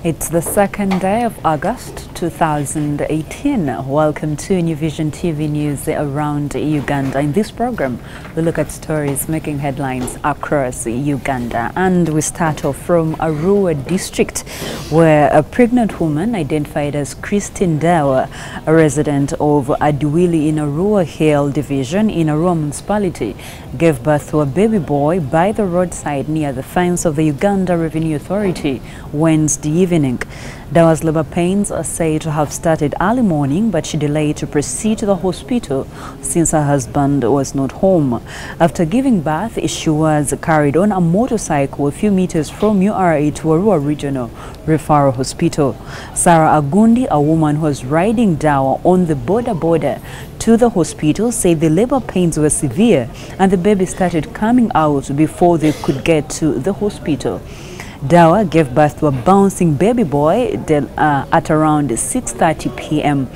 It's the second day of August 2018. Welcome to New Vision TV News around Uganda. In this program, we look at stories making headlines across Uganda. And we start off from Arua district, where a pregnant woman identified as Christine Dawa, a resident of Adiwili in Arua Hill Division in Arua municipality, gave birth to a baby boy by the roadside near the fence of the Uganda Revenue Authority Wednesday evening. Dawa's labor pains are said to have started early morning, but she delayed to proceed to the hospital since her husband was not home. After giving birth, she was carried on a motorcycle a few meters from URA to Arua Regional Referral Hospital. Sarah Agundi, a woman who was riding Dawa on the border to the hospital, said the labor pains were severe and the baby started coming out before they could get to the hospital. Dawa gave birth to a bouncing baby boy at around 6:30 p.m.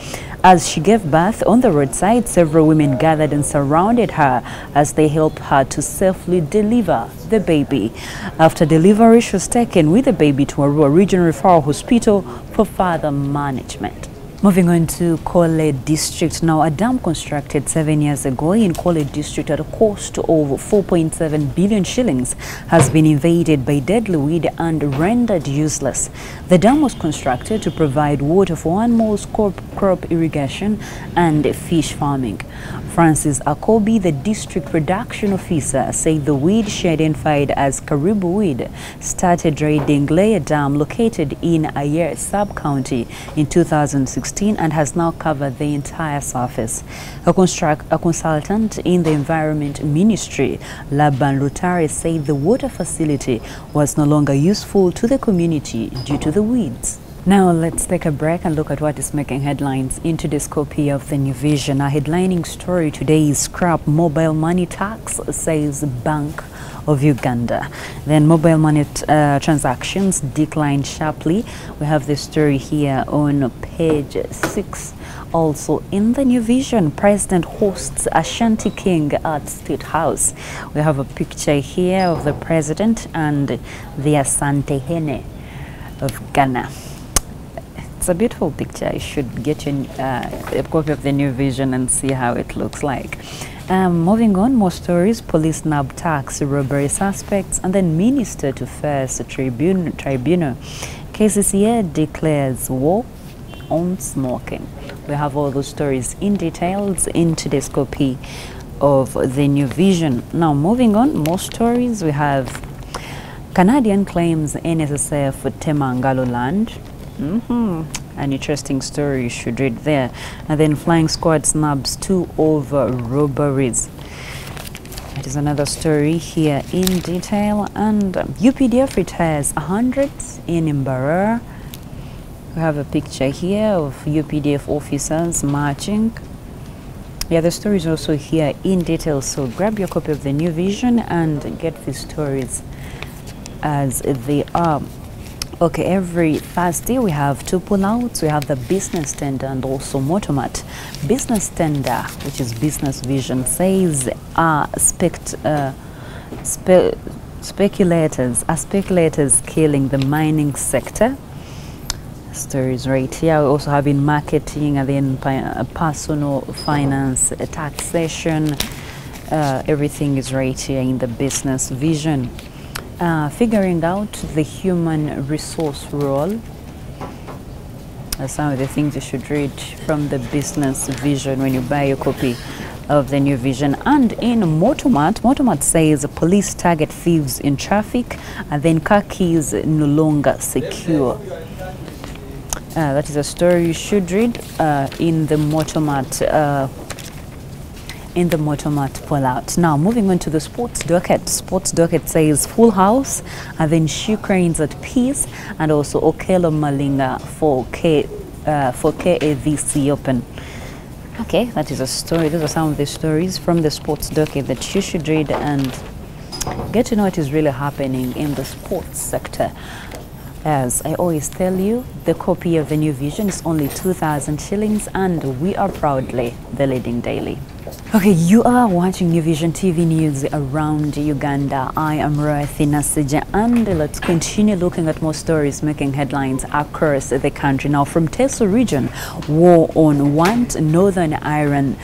As she gave birth on the roadside, several women gathered and surrounded her as they helped her to safely deliver the baby. After delivery, she was taken with the baby to Arua Regional Referral Hospital for further management. Moving on to Kole district. Now, a dam constructed 7 years ago in Kole district at a cost of 4.7 billion shillings has been invaded by deadly weed and rendered useless. The dam was constructed to provide water for animals, crop irrigation and fish farming. Francis Akobi, the district production officer, said the weed she identified as Karibu weed started raiding Leia Dam located in Ayer sub-county in 2016 and has now covered the entire surface. A consultant in the Environment Ministry, Laban Lutari, said the water facility was no longer useful to the community due to the weeds. Now let's take a break and look at what is making headlines in today's copy of the New Vision. Our headlining story today is scrap mobile money tax, says Bank of Uganda. Then mobile money transactions declined sharply. We have the story here on page 6. Also in the New Vision, President hosts Ashanti King at State House. We have a picture here of the President and the Asante Hene of Ghana. It's a beautiful picture. You should get a copy of the New Vision and see how it looks like. Moving on, more stories. Police nab taxi robbery suspects and then minister to first tribunal. KCCA declares war on smoking. We have all those stories in details in today's copy of the New Vision. Now, moving on, more stories. We have Canadian claims NSSF Temangalo land. An interesting story you should read there. And then flying squad snubs 2 over robberies. It is another story here in detail. And UPDF retires 100s in Mbarara. We have a picture here of UPDF officers marching. Yeah, the story is also here in detail. So grab your copy of the New Vision and get these stories as they are. Okay, every Thursday we have 2 pullouts. We have the business tender and also Motomat. Business tender, which is Business Vision, says speculators killing the mining sector. Stories right here. We also have in marketing and then personal finance, taxation. Everything is right here in the Business Vision. Figuring out the human resource role. Some of the things you should read from the Business Vision when you buy a copy of the New Vision. And in Motomat says police target thieves in traffic and then car keys no longer secure. That is a story you should read in the Motomat pullout. Now, moving on to the sports docket. Sports docket says full house, and then she cranes at peace, and also Okelo Malinga for KAVC Open. Okay, that is a story. Those are some of the stories from the sports docket that you should read and get to know what is really happening in the sports sector. As I always tell you, the copy of the New Vision is only 2,000 shillings, and we are proudly the leading daily. Okay, you are watching New Vision TV News around Uganda. I am Roadside and let's continue looking at more stories making headlines across the country. Now, from Teso region, war on Want, Northern Ireland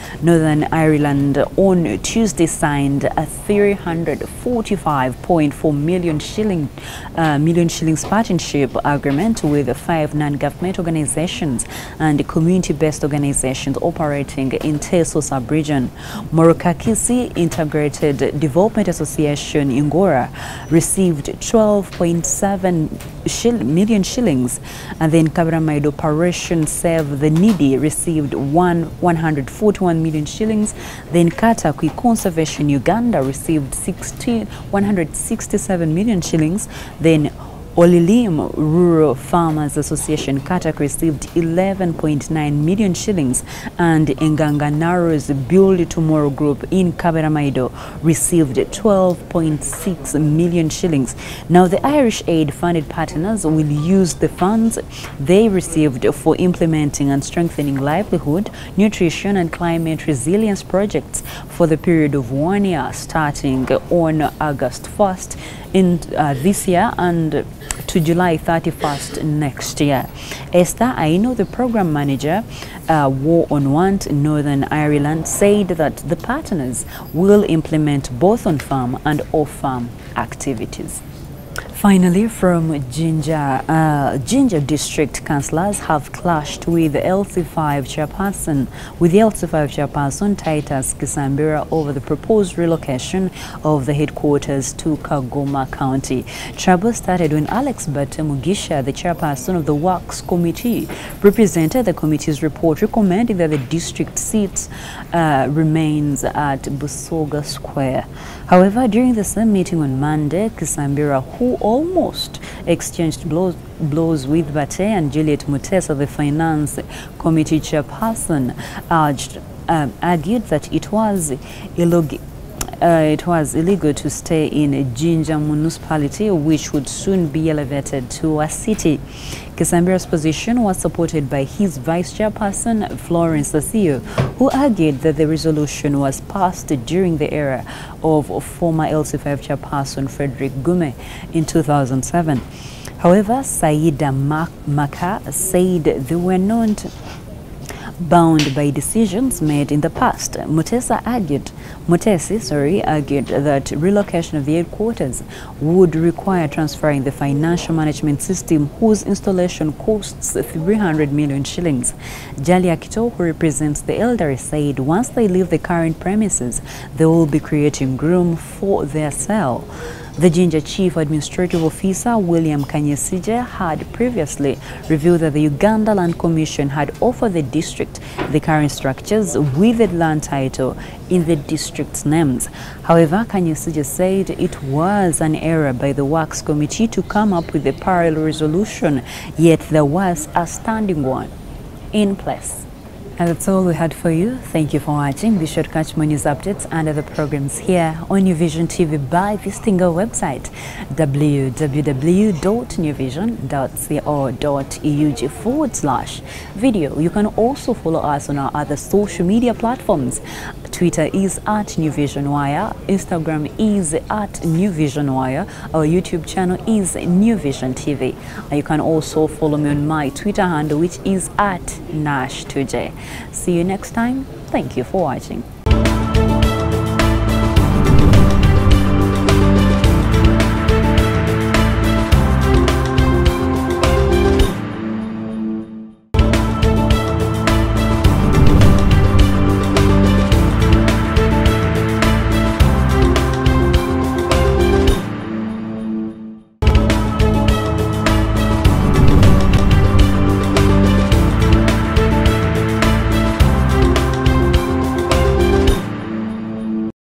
on Tuesday signed a 345.4 million shillings partnership agreement with 5 non-government organizations and community-based organizations operating in Teso sub-region. Morokakisi Integrated Development Association Ingora received 12.7 million shillings, and then Kabaramaido Operation Save the Needy received 141 million shillings. Then Katakwi Conservation Uganda received 167 million shillings. Then Olilim Rural Farmers Association Katak received 11.9 million shillings, and Nganganaro's Build Tomorrow Group in Kabaramaido received 12.6 million shillings. Now, the Irish Aid funded partners will use the funds they received for implementing and strengthening livelihood, nutrition and climate resilience projects for the period of 1 year starting on August 1st in this year and to July 31st next year. Esther Aino, the program manager, War on Want Northern Ireland, said that the partners will implement both on-farm and off-farm activities. Finally, from Jinja, Jinja district councillors have clashed with the LC5 chairperson Titus Kisambira over the proposed relocation of the headquarters to Kagoma County. Trouble started when Alex Batemugisha, the chairperson of the Works Committee, represented the committee's report recommending that the district seat remains at Busoga Square. However, during the same meeting on Monday, Kisambira, who almost exchanged blows with Bate and Juliet Mutesa, the Finance Committee chairperson, argued that it was illegal to stay in Jinja municipality, which would soon be elevated to a city. Kisambira's position was supported by his vice chairperson, Florence Asio, who argued that the resolution was passed during the era of former LC5 chairperson Frederick Gume in 2007. However, Saida Maka said they were not bound by decisions made in the past. Mutesi argued that relocation of the headquarters would require transferring the financial management system, whose installation costs 300 million shillings. Jalia Kito, who represents the elderly, said once they leave the current premises, they will be creating room for their cell. The Jinja Chief Administrative Officer, William Kanyesije, had previously revealed that the Uganda Land Commission had offered the district the current structures with the land title in the district's names. However, Kanyesije said it was an error by the Works Committee to come up with a parallel resolution, yet there was a standing one in place. And that's all we had for you. Thank you for watching. Be sure to catch more news updates and other programs here on New Vision TV by visiting our website www.newvision.co.ug/video. You can also follow us on our other social media platforms. Twitter is @NewVisionWire, Instagram is @NewVisionWire, our YouTube channel is New Vision TV. And you can also follow me on my Twitter handle, which is @Nash2J. See you next time. Thank you for watching.